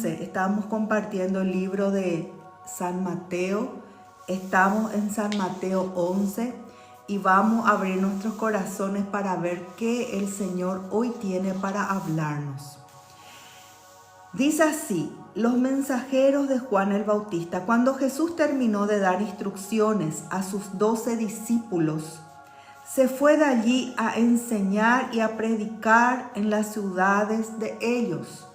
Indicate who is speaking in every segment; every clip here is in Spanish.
Speaker 1: Estamos compartiendo el libro de San Mateo. Estamos en San Mateo 11 y vamos a abrir nuestros corazones para ver qué el Señor hoy tiene para hablarnos. Dice así: los mensajeros de Juan el Bautista. Cuando Jesús terminó de dar instrucciones a sus 12 discípulos, se fue de allí a enseñar y a predicar en las ciudades de ellos.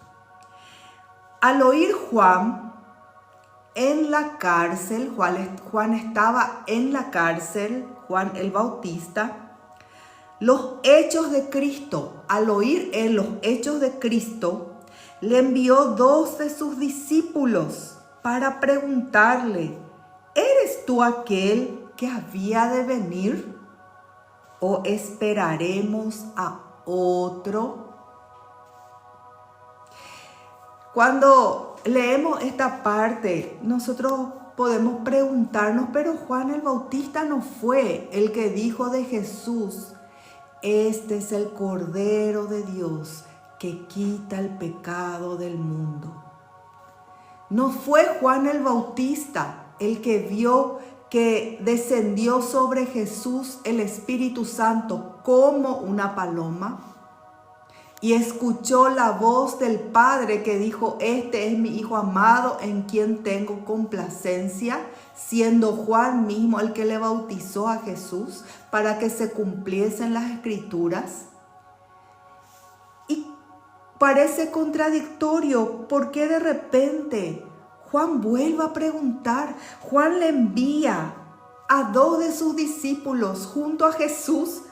Speaker 1: Al oír Juan en la cárcel, Juan estaba en la cárcel, Juan el Bautista, los hechos de Cristo, al oír él los hechos de Cristo, le envió 2 de sus discípulos para preguntarle: ¿eres tú aquel que había de venir? ¿O esperaremos a otro? Cuando leemos esta parte, nosotros podemos preguntarnos, pero Juan el Bautista no fue el que dijo de Jesús: este es el Cordero de Dios que quita el pecado del mundo. No fue Juan el Bautista el que vio que descendió sobre Jesús el Espíritu Santo como una paloma y escuchó la voz del Padre que dijo: este es mi Hijo amado en quien tengo complacencia, siendo Juan mismo el que le bautizó a Jesús para que se cumpliesen las Escrituras. Y parece contradictorio porque de repente Juan vuelve a preguntar. Juan le envía a 2 de sus discípulos junto a Jesús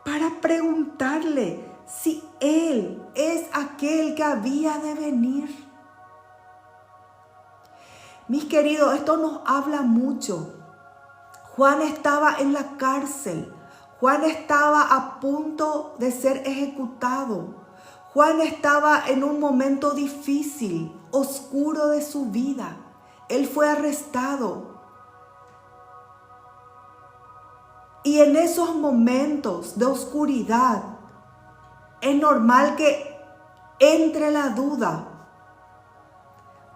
Speaker 1: para preguntarle si él es aquel que había de venir. Mis queridos, esto nos habla mucho. Juan estaba en la cárcel. Juan estaba a punto de ser ejecutado. Juan estaba en un momento difícil, oscuro de su vida. Él fue arrestado. Y en esos momentos de oscuridad, es normal que entre la duda.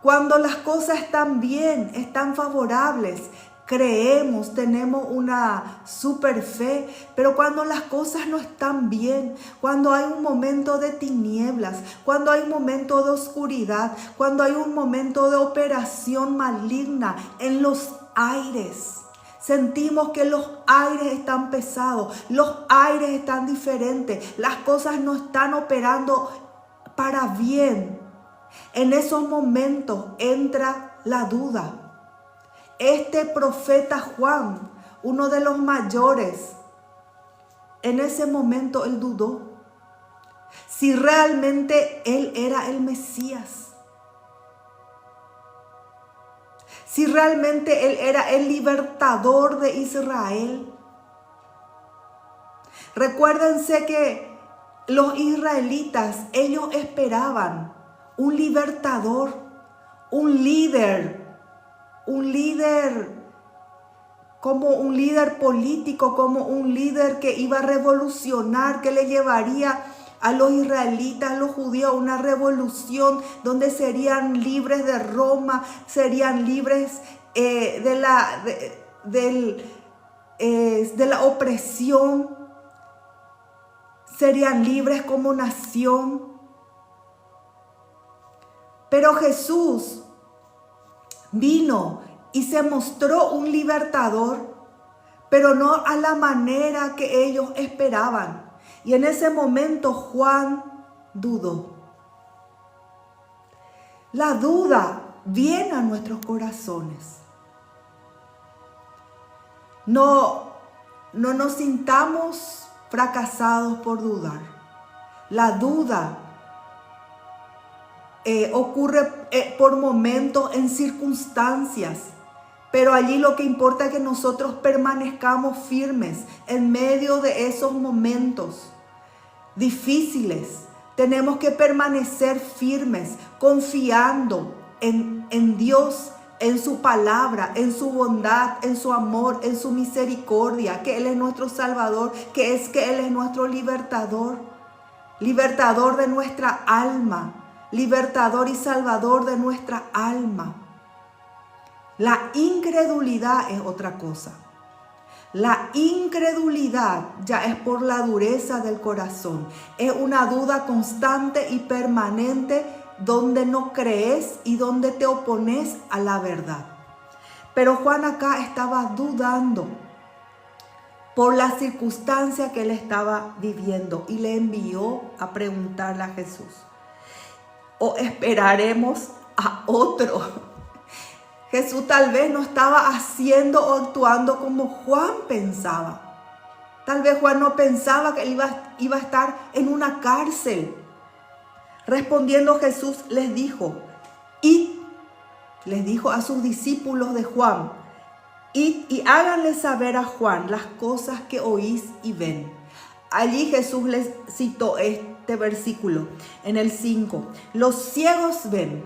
Speaker 1: Cuando las cosas están bien, están favorables, creemos, tenemos una super fe, pero cuando las cosas no están bien, cuando hay un momento de tinieblas, cuando hay un momento de oscuridad, cuando hay un momento de operación maligna en los aires, sentimos que los aires están pesados, los aires están diferentes, las cosas no están operando para bien. En esos momentos entra la duda. Este profeta Juan, uno de los mayores, en ese momento él dudó si realmente él era el Mesías. Si realmente él era el libertador de Israel. Recuérdense que los israelitas, ellos esperaban un libertador, un líder como un líder político, como un líder que iba a revolucionar, que le llevaría a los israelitas, a los judíos, una revolución donde serían libres de Roma, serían libres de la opresión, serían libres como nación. Pero Jesús vino y se mostró un libertador, pero no a la manera que ellos esperaban. Y en ese momento Juan dudó. La duda viene a nuestros corazones. No nos sintamos fracasados por dudar. La duda ocurre por momentos, en circunstancias, pero allí lo que importa es que nosotros permanezcamos firmes en medio de esos momentos difíciles. Tenemos que permanecer firmes, confiando en Dios, en su palabra, en su bondad, en su amor, en su misericordia, que Él es nuestro Salvador, que Él es nuestro libertador de nuestra alma, libertador y salvador de nuestra alma. La incredulidad es otra cosa. La incredulidad ya es por la dureza del corazón. Es una duda constante y permanente donde no crees y donde te opones a la verdad. Pero Juan acá estaba dudando por la circunstancia que él estaba viviendo y le envió a preguntarle a Jesús: ¿o esperaremos a otro? Jesús tal vez no estaba haciendo o actuando como Juan pensaba. Tal vez Juan no pensaba que iba a estar en una cárcel. Respondiendo Jesús les dijo: id, les dijo a sus discípulos de Juan: id y háganle saber a Juan las cosas que oís y ven. Allí Jesús les citó este versículo en el 5. Los ciegos ven,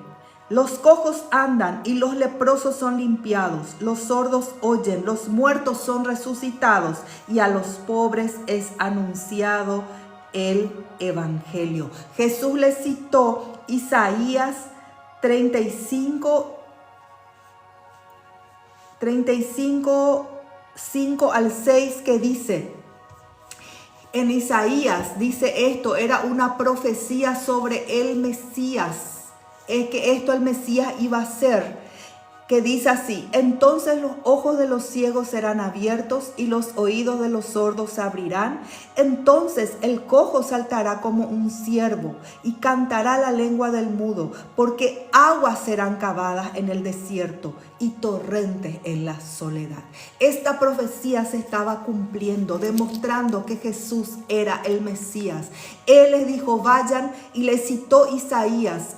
Speaker 1: los cojos andan y los leprosos son limpiados, los sordos oyen, los muertos son resucitados y a los pobres es anunciado el evangelio. Jesús les citó Isaías 35, 5 al 6, que dice: en Isaías dice esto, era una profecía sobre el Mesías. Es que esto el Mesías iba a ser, que dice así: entonces los ojos de los ciegos serán abiertos y los oídos de los sordos se abrirán. Entonces el cojo saltará como un ciervo y cantará la lengua del mudo, porque aguas serán cavadas en el desierto y torrentes en la soledad. Esta profecía se estaba cumpliendo, demostrando que Jesús era el Mesías. Él les dijo: vayan, y les citó Isaías,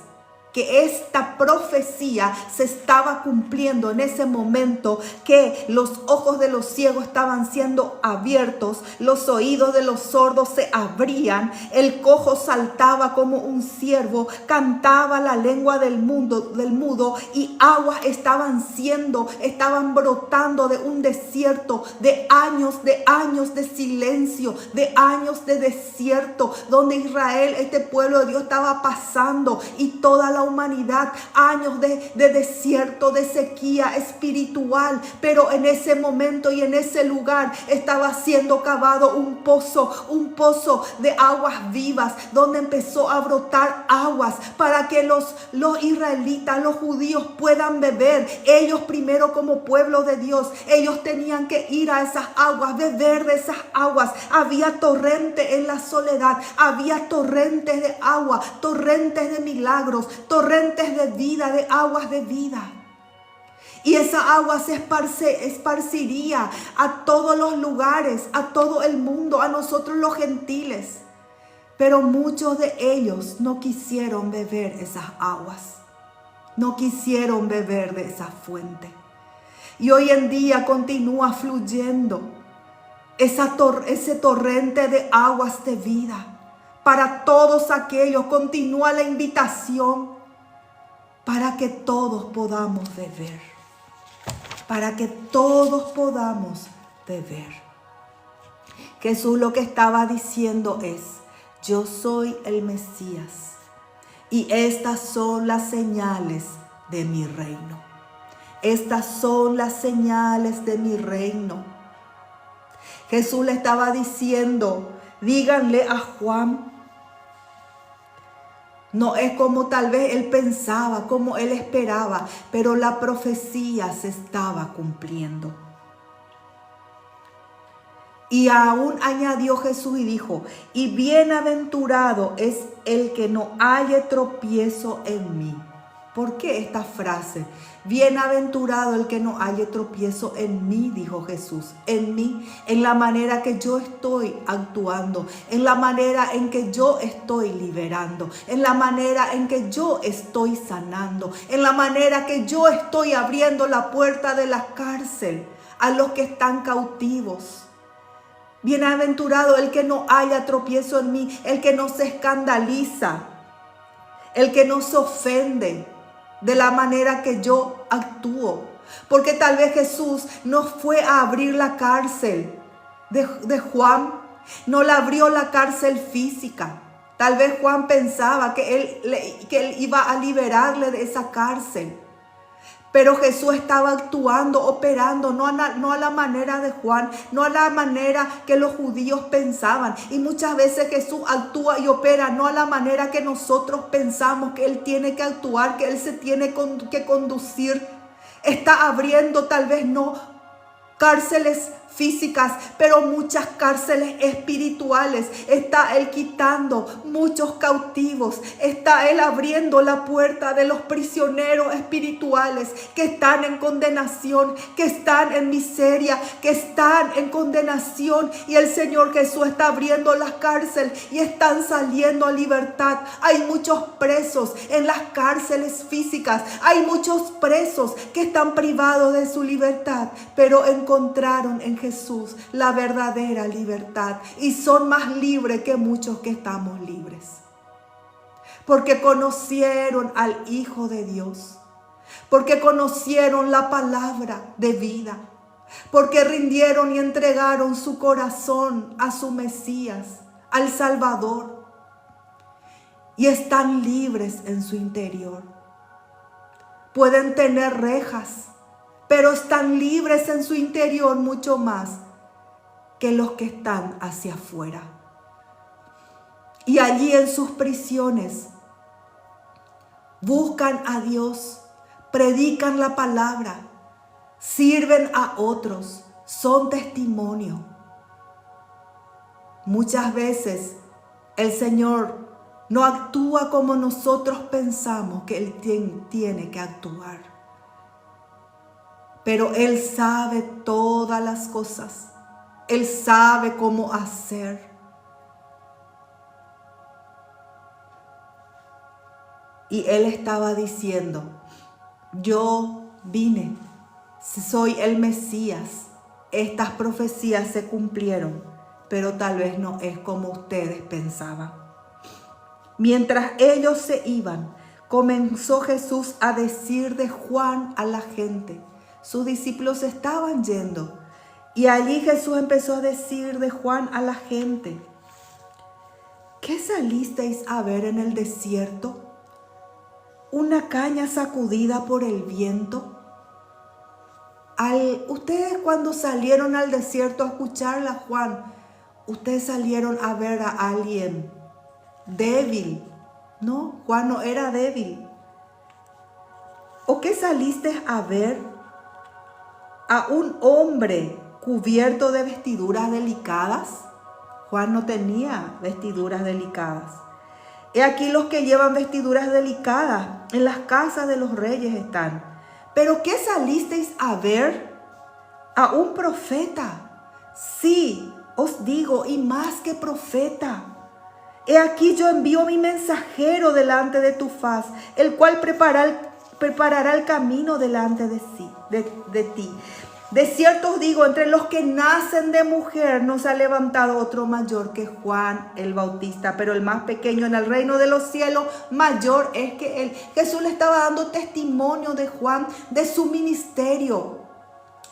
Speaker 1: que esta profecía se estaba cumpliendo en ese momento, que los ojos de los ciegos estaban siendo abiertos, los oídos de los sordos se abrían, el cojo saltaba como un ciervo, cantaba la lengua del mudo, y aguas estaban brotando de un desierto, de años de silencio, de años de desierto, donde Israel, este pueblo de Dios, estaba pasando, y toda la humanidad, años de desierto, de sequía espiritual. Pero en ese momento y en ese lugar estaba siendo cavado un pozo de aguas vivas, donde empezó a brotar aguas para que los israelitas, los judíos, puedan beber. Ellos primero, como pueblo de Dios, ellos tenían que ir a esas aguas, beber de esas aguas. Había torrente en la soledad, había torrentes de agua, torrentes de milagros, torrentes de vida, de aguas de vida. Y esa agua se esparciría a todos los lugares, a todo el mundo, a nosotros los gentiles. Pero muchos de ellos no quisieron beber esas aguas, no quisieron beber de esa fuente. Y hoy en día continúa fluyendo ese torrente de aguas de vida. Para todos aquellos continúa la invitación, para que todos podamos beber, para que todos podamos beber. Jesús lo que estaba diciendo es: yo soy el Mesías, y estas son las señales de mi reino. Estas son las señales de mi reino. Jesús le estaba diciendo: díganle a Juan. No es como tal vez él pensaba, como él esperaba, pero la profecía se estaba cumpliendo. Y aún añadió Jesús y dijo: y bienaventurado es el que no halle tropiezo en mí. ¿Por qué esta frase? Bienaventurado el que no halle tropiezo en mí, dijo Jesús. En mí, en la manera que yo estoy actuando, en la manera en que yo estoy liberando, en la manera en que yo estoy sanando, en la manera que yo estoy abriendo la puerta de la cárcel a los que están cautivos. Bienaventurado el que no haya tropiezo en mí, el que no se escandaliza, el que no se ofende de la manera que yo actúo. Porque tal vez Jesús no fue a abrir la cárcel de Juan, no le abrió la cárcel física, Tal vez Juan pensaba que él iba a liberarle de esa cárcel. Pero Jesús estaba actuando, operando, no a la manera de Juan, no a la manera que los judíos pensaban. Y muchas veces Jesús actúa y opera no a la manera que nosotros pensamos que Él tiene que actuar, que Él se tiene que conducir. Está abriendo tal vez no cárceles físicas, pero muchas cárceles espirituales. Está Él quitando muchos cautivos. Está Él abriendo la puerta de los prisioneros espirituales que están en condenación, que están en miseria, que están en condenación. Y el Señor Jesús está abriendo las cárceles y están saliendo a libertad. Hay muchos presos en las cárceles físicas. Hay muchos presos que están privados de su libertad, pero encontraron en Jesús la verdadera libertad y son más libres que muchos que estamos libres, porque conocieron al Hijo de Dios, porque conocieron la palabra de vida, porque rindieron y entregaron su corazón a su Mesías, al Salvador, y están libres en su interior. Pueden tener rejas, pero están libres en su interior mucho más que los que están hacia afuera. Y allí en sus prisiones buscan a Dios, predican la palabra, sirven a otros, son testimonio. Muchas veces el Señor no actúa como nosotros pensamos que Él tiene que actuar. Pero Él sabe todas las cosas. Él sabe cómo hacer. Y Él estaba diciendo, yo vine, soy el Mesías. Estas profecías se cumplieron, pero tal vez no es como ustedes pensaban. Mientras ellos se iban, comenzó Jesús a decir de Juan a la gente. Sus discípulos estaban yendo y allí Jesús empezó a decir de Juan a la gente: ¿qué salisteis a ver en el desierto? ¿Una caña sacudida por el viento? Ustedes cuando salieron al desierto a escucharla a Juan, ustedes salieron a ver a alguien débil. No, Juan no era débil. ¿O qué saliste a ver? ¿A un hombre cubierto de vestiduras delicadas? Juan no tenía vestiduras delicadas. He aquí los que llevan vestiduras delicadas, en las casas de los reyes están. ¿Pero qué salisteis a ver? ¿A un profeta? Sí, os digo, y más que profeta. He aquí yo envío mi mensajero delante de tu faz, el cual preparará el camino delante de ti. De cierto os digo, entre los que nacen de mujer no se ha levantado otro mayor que Juan el Bautista, pero el más pequeño en el reino de los cielos mayor es que él. Jesús le estaba dando testimonio de Juan, de su ministerio.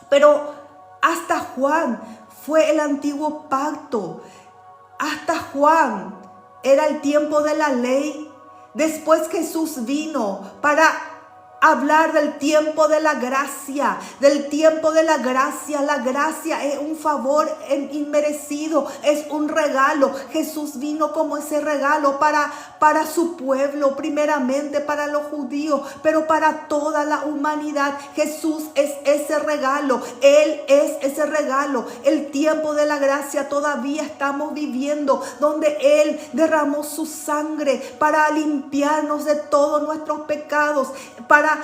Speaker 1: Pero hasta Juan fue el antiguo pacto. Hasta Juan era el tiempo de la ley. Después Jesús vino para hablar del tiempo de la gracia, del tiempo de la gracia. La gracia es un favor inmerecido, es un regalo. Jesús vino como ese regalo para su pueblo, primeramente para los judíos, pero para toda la humanidad. Jesús es ese regalo, Él es ese regalo. El tiempo de la gracia todavía estamos viviendo, donde Él derramó su sangre para limpiarnos de todos nuestros pecados, para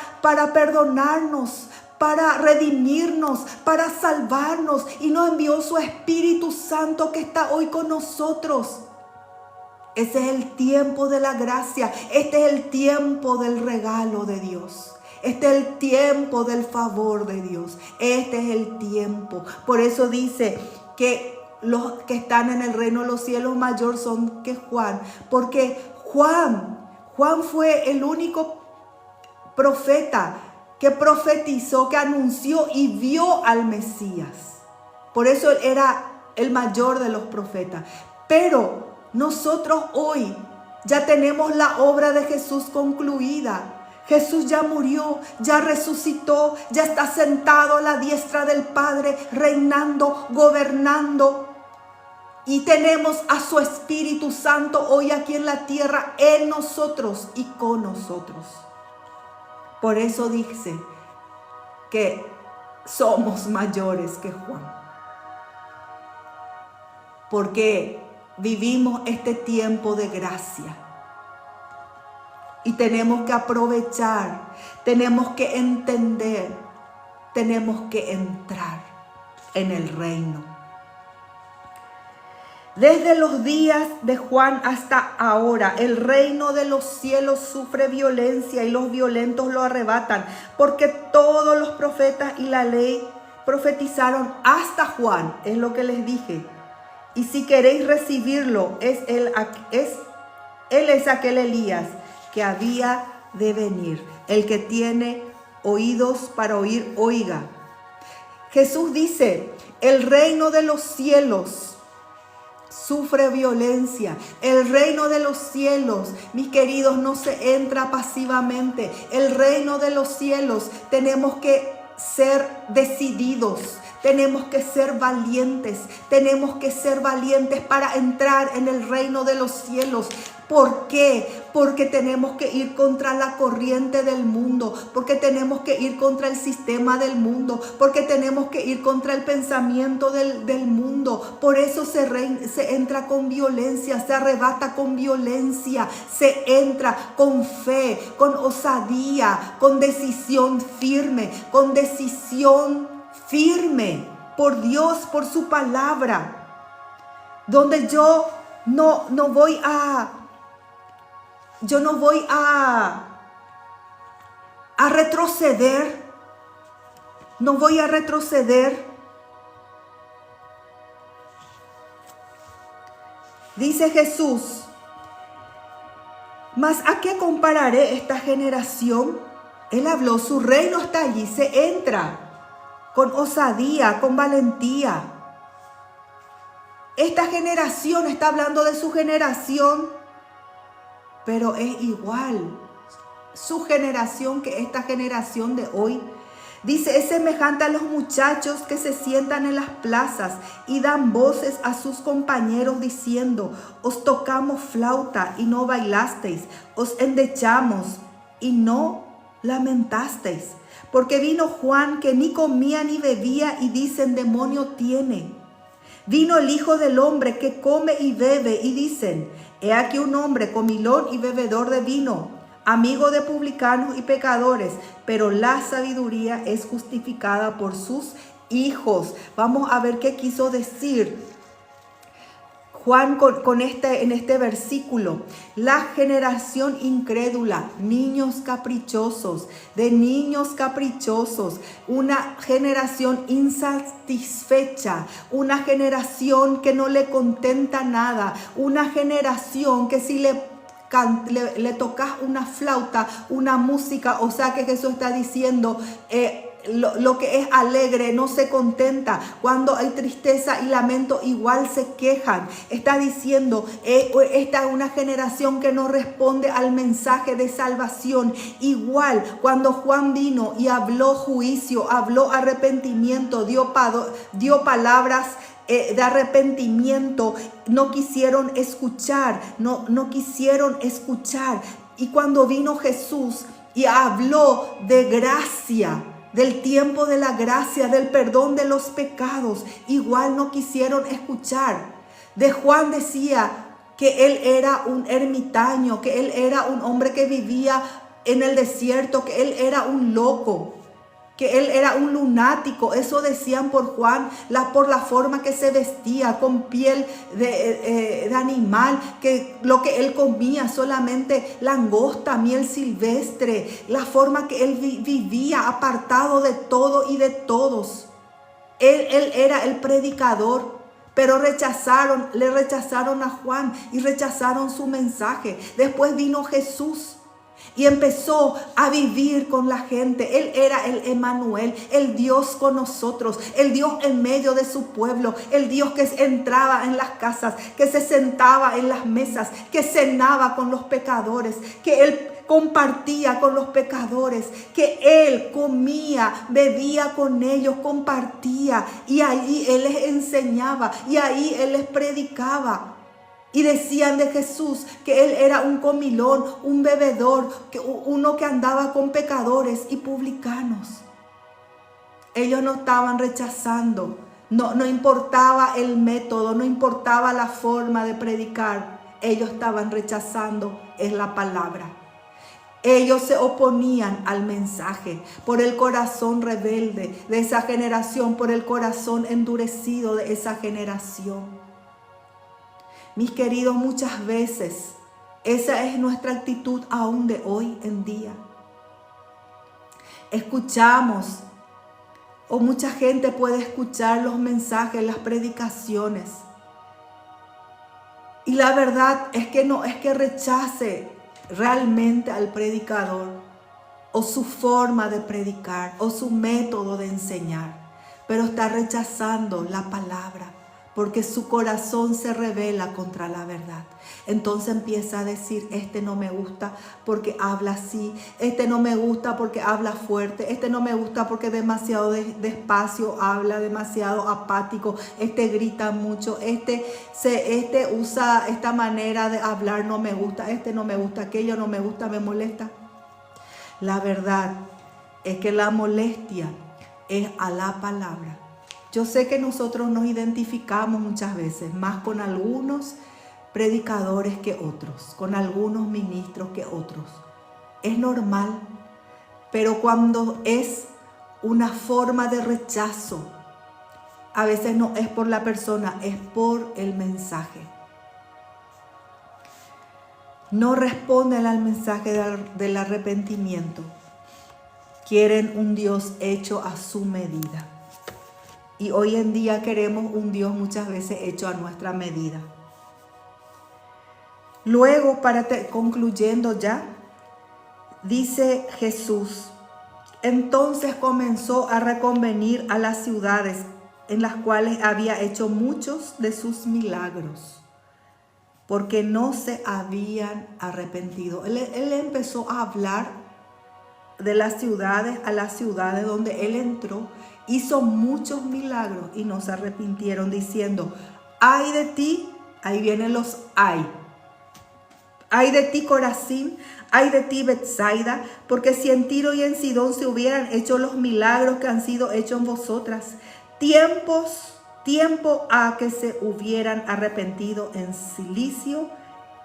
Speaker 1: perdonarnos, para redimirnos, para salvarnos, y nos envió su Espíritu Santo que está hoy con nosotros. Ese es el tiempo de la gracia. Este es el tiempo del regalo de Dios. Este es el tiempo del favor de Dios. Este es el tiempo. Por eso dice que los que están en el reino de los cielos mayor son que Juan. Porque Juan fue el único profeta que profetizó, que anunció y vio al Mesías. Por eso él era el mayor de los profetas. Pero nosotros hoy Ya tenemos la obra de Jesús concluida. Jesús ya murió, ya resucitó, ya está sentado a la diestra del Padre, reinando, gobernando. Y tenemos a su Espíritu Santo hoy aquí en la tierra, en nosotros y con nosotros. Por eso dice que somos mayores que Juan. Porque vivimos este tiempo de gracia. Y tenemos que aprovechar, tenemos que entender, tenemos que entrar en el reino. Desde los días de Juan hasta ahora, el reino de los cielos sufre violencia y los violentos lo arrebatan, porque todos los profetas y la ley profetizaron hasta Juan, es lo que les dije. Y si queréis recibirlo, él es aquel Elías que había de venir. El que tiene oídos para oír, oiga. Jesús dice, el reino de los cielos sufre violencia. El reino de los cielos, mis queridos, no se entra pasivamente. El reino de los cielos tenemos que ser decididos. Tenemos que ser valientes. Tenemos que ser valientes para entrar en el reino de los cielos. ¿Por qué? Porque tenemos que ir contra la corriente del mundo, porque tenemos que ir contra el sistema del mundo, porque tenemos que ir contra el pensamiento del mundo. Por eso se entra con violencia, se arrebata con violencia, se entra con fe, con osadía, con decisión firme, por Dios, por su palabra, donde yo no voy a retroceder. No voy a retroceder. Dice Jesús, ¿mas a qué compararé esta generación? Él habló, su reino está allí, se entra con osadía, con valentía. Esta generación está hablando de su generación, pero es igual su generación que esta generación de hoy. Dice, es semejante a los muchachos que se sientan en las plazas y dan voces a sus compañeros diciendo, os tocamos flauta y no bailasteis, os endechamos y no lamentasteis. Porque vino Juan que ni comía ni bebía y dicen, demonio tiene. Vino el Hijo del Hombre que come y bebe y dicen, he aquí un hombre comilón y bebedor de vino, amigo de publicanos y pecadores, pero la sabiduría es justificada por sus hijos. Vamos a ver qué quiso decir Juan en este versículo. La generación incrédula, niños caprichosos, de niños caprichosos, una generación insatisfecha, una generación que no le contenta nada, una generación que si le tocas una flauta, una música, o sea que Jesús está diciendo, lo que es alegre no se contenta. Cuando hay tristeza y lamento igual se quejan. Está diciendo, esta es una generación que no responde al mensaje de salvación. Igual cuando Juan vino y habló juicio, habló arrepentimiento, dio palabras de arrepentimiento, no quisieron escuchar, no quisieron escuchar. Y cuando vino Jesús y habló de gracia, del tiempo de la gracia, del perdón de los pecados, igual no quisieron escuchar. De Juan decía que él era un ermitaño, que él era un hombre que vivía en el desierto, que él era un loco, que él era un lunático. Eso decían por Juan, por la forma que se vestía, con piel de animal, que lo que él comía solamente langosta, miel silvestre, la forma que él vivía apartado de todo y de todos. Él era el predicador, pero le rechazaron a Juan y rechazaron su mensaje. Después vino Jesús. Y empezó a vivir con la gente. Él era el Emmanuel, el Dios con nosotros, el Dios en medio de su pueblo, el Dios que entraba en las casas, que se sentaba en las mesas, que cenaba con los pecadores, que Él compartía con los pecadores, que Él comía, bebía con ellos, compartía, y allí Él les enseñaba, y ahí Él les predicaba. Y decían de Jesús que Él era un comilón, un bebedor, uno que andaba con pecadores y publicanos. Ellos no estaban rechazando, no importaba el método, no importaba la forma de predicar. Ellos estaban rechazando es la palabra. Ellos se oponían al mensaje por el corazón rebelde de esa generación, por el corazón endurecido de esa generación. Mis queridos, muchas veces esa es nuestra actitud aún de hoy en día. Escuchamos, o mucha gente puede escuchar los mensajes, las predicaciones. Y la verdad es que no es que rechace realmente al predicador, o su forma de predicar, o su método de enseñar, pero está rechazando la palabra, porque su corazón se rebela contra la verdad. Entonces empieza a decir, este no me gusta porque habla así, este no me gusta porque habla fuerte, este no me gusta porque demasiado despacio habla, demasiado apático, este grita mucho, este usa esta manera de hablar, no me gusta, este no me gusta, aquello no me gusta, me molesta. La verdad es que la molestia es a la palabra. Yo sé que nosotros nos identificamos muchas veces más con algunos predicadores que otros, con algunos ministros que otros. Es normal, pero cuando es una forma de rechazo, a veces no es por la persona, es por el mensaje. No responden al mensaje del arrepentimiento. Quieren un Dios hecho a su medida. Y hoy en día queremos un Dios muchas veces hecho a nuestra medida. Luego, concluyendo ya, dice Jesús, entonces comenzó a reconvenir a las ciudades en las cuales había hecho muchos de sus milagros, porque no se habían arrepentido. Él empezó a hablar de las ciudades a las ciudades donde Él entró. Hizo muchos milagros y no se arrepintieron, diciendo, ay de ti, ahí vienen los ay. Ay de ti, Corazín, ay de ti, Betsaida, porque si en Tiro y en Sidón se hubieran hecho los milagros que han sido hechos en vosotras, tiempo a que se hubieran arrepentido en silicio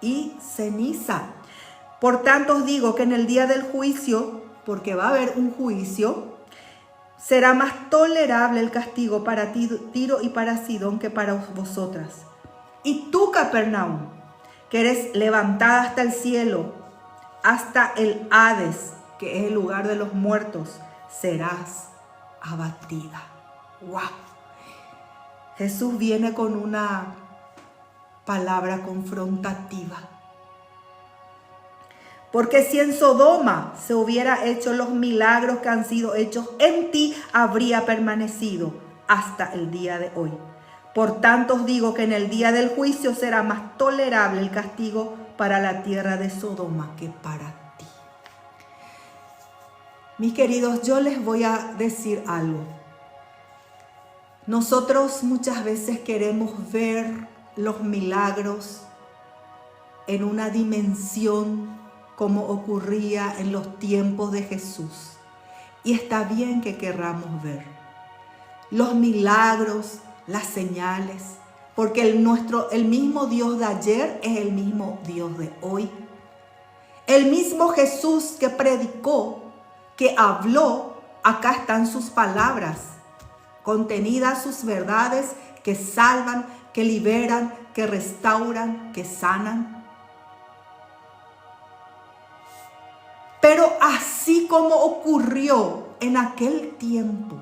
Speaker 1: y ceniza. Por tanto os digo que en el día del juicio, porque va a haber un juicio, será más tolerable el castigo para Tiro y para Sidón que para vosotras. Y tú, Capernaum, que eres levantada hasta el cielo, hasta el Hades, que es el lugar de los muertos, serás abatida. ¡Wow! Jesús viene con una palabra confrontativa. Porque si en Sodoma se hubiera hecho los milagros que han sido hechos en ti, habría permanecido hasta el día de hoy. Por tanto os digo que en el día del juicio será más tolerable el castigo para la tierra de Sodoma que para ti. Mis queridos, yo les voy a decir algo. Nosotros muchas veces queremos ver los milagros en una dimensión como ocurría en los tiempos de Jesús. Y está bien que querramos ver los milagros, las señales, porque el mismo Dios de ayer es el mismo Dios de hoy. El mismo Jesús que predicó, que habló, acá están sus palabras, contenidas sus verdades que salvan, que liberan, que restauran, que sanan. Pero así como ocurrió en aquel tiempo,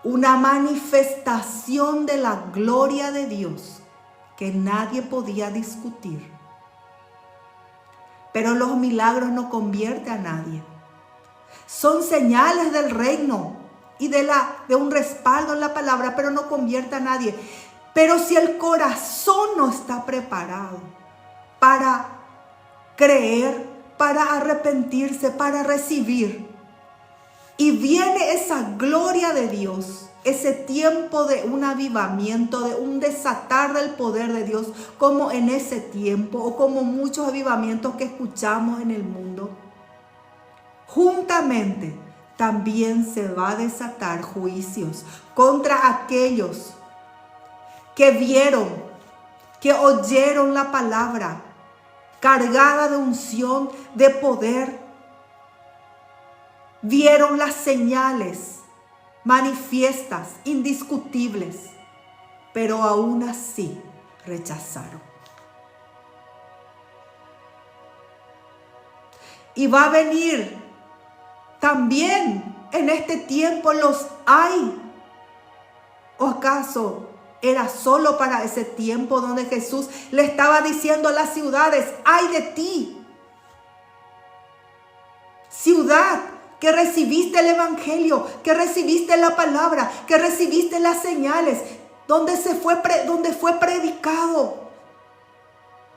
Speaker 1: una manifestación de la gloria de Dios que nadie podía discutir, pero los milagros no convierten a nadie. Son señales del reino y de un respaldo en la palabra, pero no convierte a nadie. Pero si el corazón no está preparado para creer, para arrepentirse, para recibir, y viene esa gloria de Dios, ese tiempo de un avivamiento, de un desatar del poder de Dios, como en ese tiempo o como muchos avivamientos que escuchamos en el mundo, juntamente también se va a desatar juicios contra aquellos que vieron, que oyeron la palabra cargada de unción, de poder, vieron las señales manifiestas, indiscutibles, pero aún así rechazaron. Y va a venir también en este tiempo los hay. ¿O acaso era solo para ese tiempo donde Jesús le estaba diciendo a las ciudades: ay de ti, ciudad que recibiste el evangelio, que recibiste la palabra, que recibiste las señales, donde fue predicado,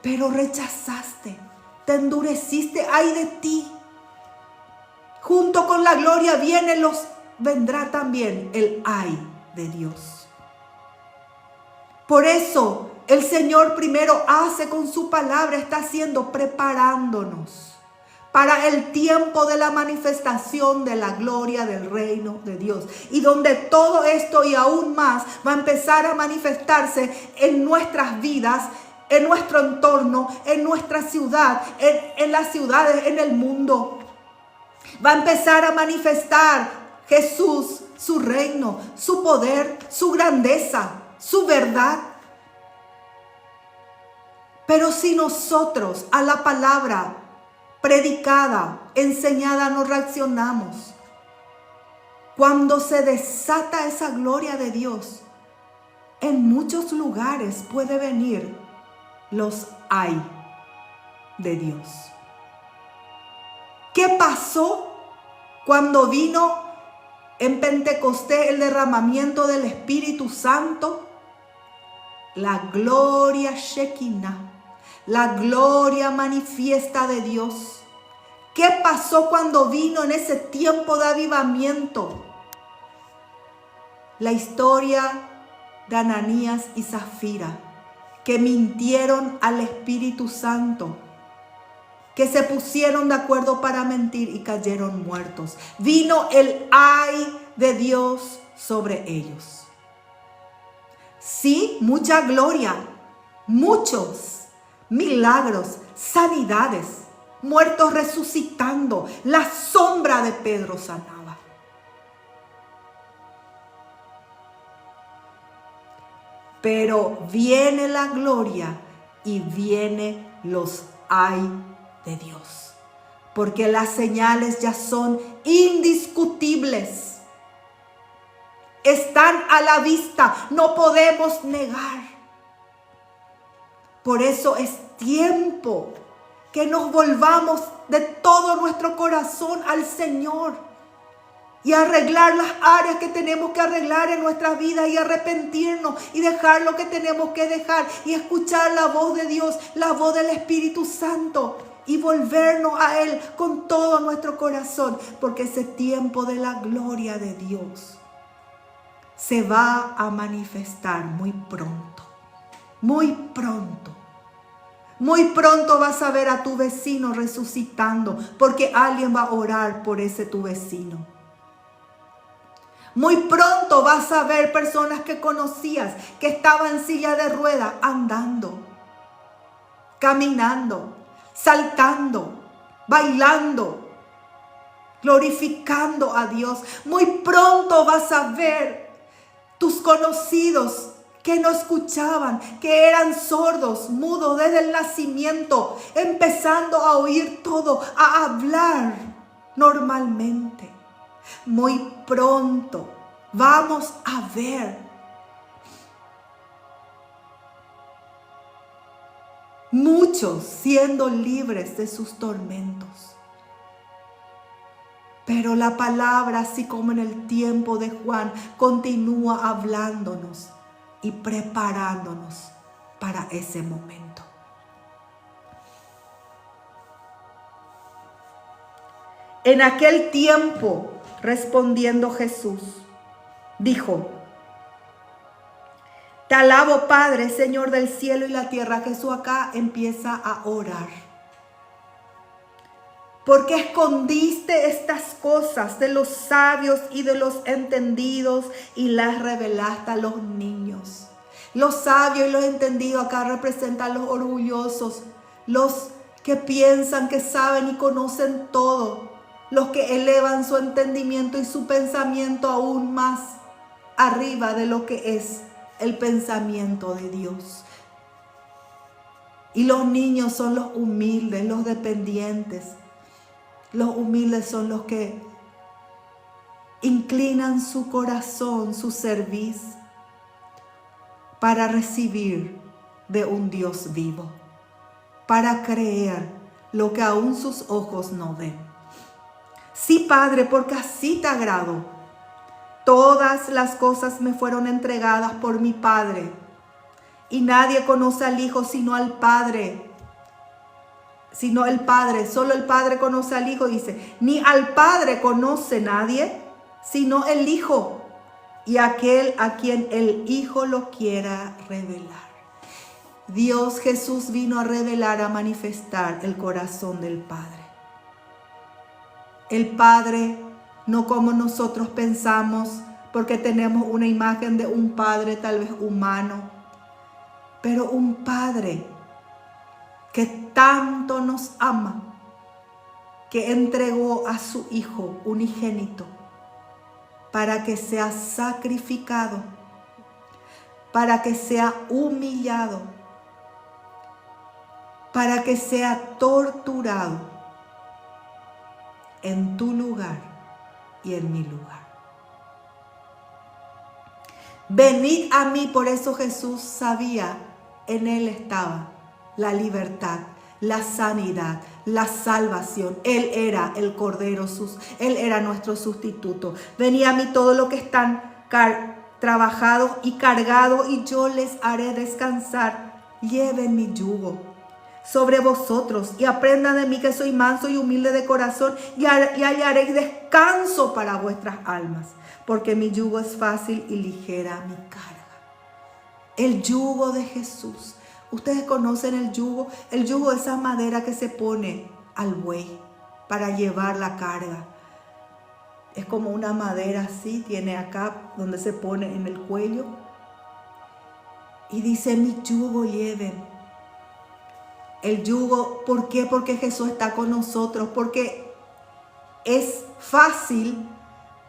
Speaker 1: pero rechazaste, te endureciste, ay de ti. Junto con la gloria vendrá también el ay de Dios. Por eso el Señor primero hace con su palabra, está haciendo, preparándonos para el tiempo de la manifestación de la gloria del reino de Dios. Y donde todo esto y aún más va a empezar a manifestarse en nuestras vidas, en nuestro entorno, en nuestra ciudad, en las ciudades, en el mundo. Va a empezar a manifestar Jesús, su reino, su poder, su grandeza, su verdad. Pero si nosotros a la palabra predicada, enseñada, no reaccionamos, cuando se desata esa gloria de Dios, en muchos lugares puede venir los ay de Dios. ¿Qué pasó cuando vino en Pentecostés el derramamiento del Espíritu Santo? La gloria Shekinah, la gloria manifiesta de Dios. ¿Qué pasó cuando vino en ese tiempo de avivamiento? La historia de Ananías y Zafira, que mintieron al Espíritu Santo, que se pusieron de acuerdo para mentir y cayeron muertos. Vino el ay de Dios sobre ellos. Sí, mucha gloria, muchos milagros, sanidades, muertos resucitando, la sombra de Pedro sanaba. Pero viene la gloria y viene los ay de Dios, porque las señales ya son indiscutibles. Están a la vista, no podemos negar. Por eso es tiempo que nos volvamos de todo nuestro corazón al Señor y arreglar las áreas que tenemos que arreglar en nuestra vida y arrepentirnos y dejar lo que tenemos que dejar y escuchar la voz de Dios, la voz del Espíritu Santo y volvernos a Él con todo nuestro corazón, porque ese tiempo de la gloria de Dios se va a manifestar muy pronto, muy pronto. Muy pronto vas a ver a tu vecino resucitando, porque alguien va a orar por ese tu vecino. Muy pronto vas a ver personas que conocías, que estaban en silla de ruedas, andando, caminando, saltando, bailando, glorificando a Dios. Muy pronto vas a ver tus conocidos que no escuchaban, que eran sordos, mudos desde el nacimiento, empezando a oír todo, a hablar normalmente. Muy pronto vamos a ver muchos siendo libres de sus tormentos. Pero la palabra, así como en el tiempo de Juan, continúa hablándonos y preparándonos para ese momento. En aquel tiempo, respondiendo Jesús, dijo: Te alabo, Padre, Señor del cielo y la tierra. Jesús acá empieza a orar. ¿Por qué escondiste estas cosas de los sabios y de los entendidos y las revelaste a los niños? Los sabios y los entendidos acá representan los orgullosos, los que piensan que saben y conocen todo, los que elevan su entendimiento y su pensamiento aún más arriba de lo que es el pensamiento de Dios. Y los niños son los humildes, los dependientes. Los humildes son los que inclinan su corazón, su cerviz, para recibir de un Dios vivo, para creer lo que aún sus ojos no ven. Sí, Padre, porque así te agrado. Todas las cosas me fueron entregadas por mi Padre, y nadie conoce al Hijo sino al Padre. Sino el Padre, solo el Padre conoce al Hijo, dice. Ni al Padre conoce nadie, sino el Hijo, y aquel a quien el Hijo lo quiera revelar. Dios Jesús vino a revelar, a manifestar el corazón del Padre. El Padre, no como nosotros pensamos, porque tenemos una imagen de un Padre tal vez humano, pero un Padre que tanto nos ama, que entregó a su Hijo unigénito para que sea sacrificado, para que sea humillado, para que sea torturado en tu lugar y en mi lugar. Venid a mí, por eso Jesús sabía, en Él estaba la libertad, la sanidad, la salvación. Él era el Cordero, Él era nuestro sustituto. Venid a mí todos los que están trabajados y cargados, y yo les haré descansar. Lleven mi yugo sobre vosotros y aprendan de mí, que soy manso y humilde de corazón, y hallaréis descanso para vuestras almas, porque mi yugo es fácil y ligera mi carga. El yugo de Jesús. Ustedes conocen el yugo. El yugo es esa madera que se pone al buey para llevar la carga. Es como una madera así, tiene acá donde se pone en el cuello. Y dice: mi yugo lleven. El yugo, ¿por qué? Porque Jesús está con nosotros, porque es fácil,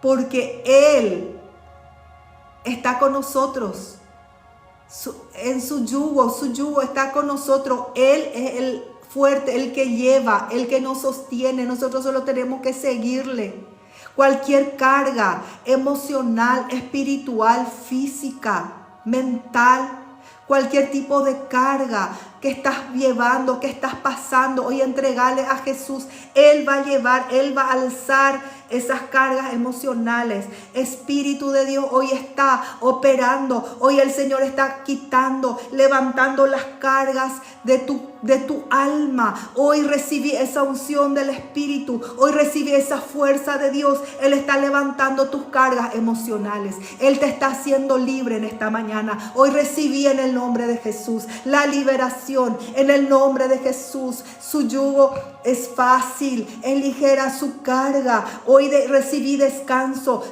Speaker 1: porque Él está con nosotros. En su yugo está con nosotros. Él es el fuerte, el que lleva, el que nos sostiene. Nosotros solo tenemos que seguirle. Cualquier carga emocional, espiritual, física, mental, cualquier tipo de carga que estás llevando, que estás pasando, hoy entregale a Jesús. Él va a llevar, Él va a alzar esas cargas emocionales. Espíritu de Dios hoy está operando. Hoy el Señor está quitando, levantando las cargas de tu alma. Hoy recibí esa unción del Espíritu. Hoy recibí esa fuerza de Dios. Él está levantando tus cargas emocionales. Él te está haciendo libre en esta mañana. Hoy recibí en el nombre de Jesús la liberación. En el nombre de Jesús, su yugo es fácil, es ligera su carga. Hoy recibí descanso,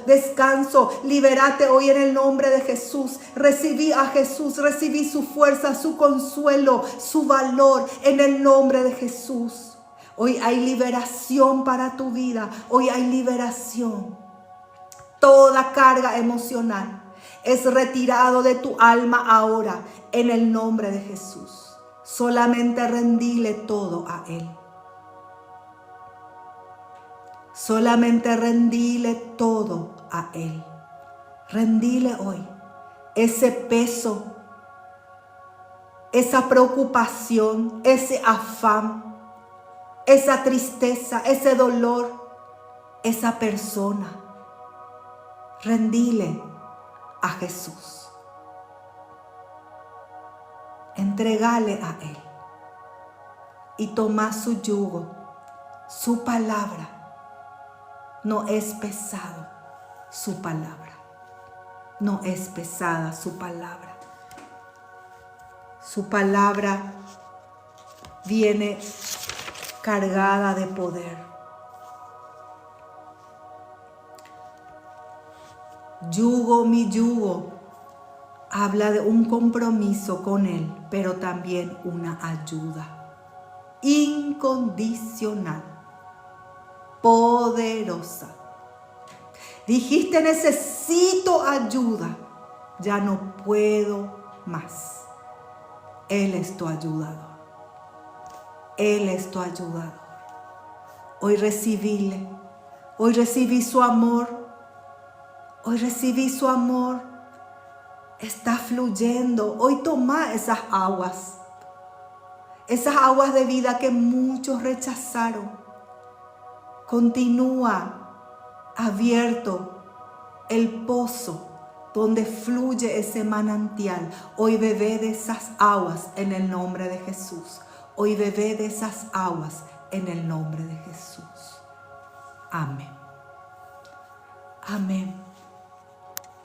Speaker 1: libérate hoy en el nombre de Jesús. Recibí a Jesús, recibí su fuerza, su consuelo, su valor en el nombre de Jesús. Hoy hay liberación para tu vida, hoy hay liberación. Toda carga emocional es retirado de tu alma ahora en el nombre de Jesús. Solamente rendile todo a Él. Solamente rendile todo a Él. Rendile hoy ese peso, esa preocupación, ese afán, esa tristeza, ese dolor, esa persona. Rendile a Jesús. Entregale a Él y toma su yugo. Su palabra no es pesado. Su palabra no es pesada. Su palabra. Su palabra viene cargada de poder. Yugo, mi yugo, habla de un compromiso con Él, pero también una ayuda incondicional, poderosa. Dijiste, necesito ayuda, ya no puedo más. Él es tu ayudador. Él es tu ayudador. Hoy recibíle. Hoy recibí su amor. Hoy recibí su amor. Está fluyendo. Hoy toma esas aguas. Esas aguas de vida que muchos rechazaron. Continúa abierto el pozo donde fluye ese manantial. Hoy bebé de esas aguas en el nombre de Jesús. Hoy bebé de esas aguas en el nombre de Jesús. Amén. Amén.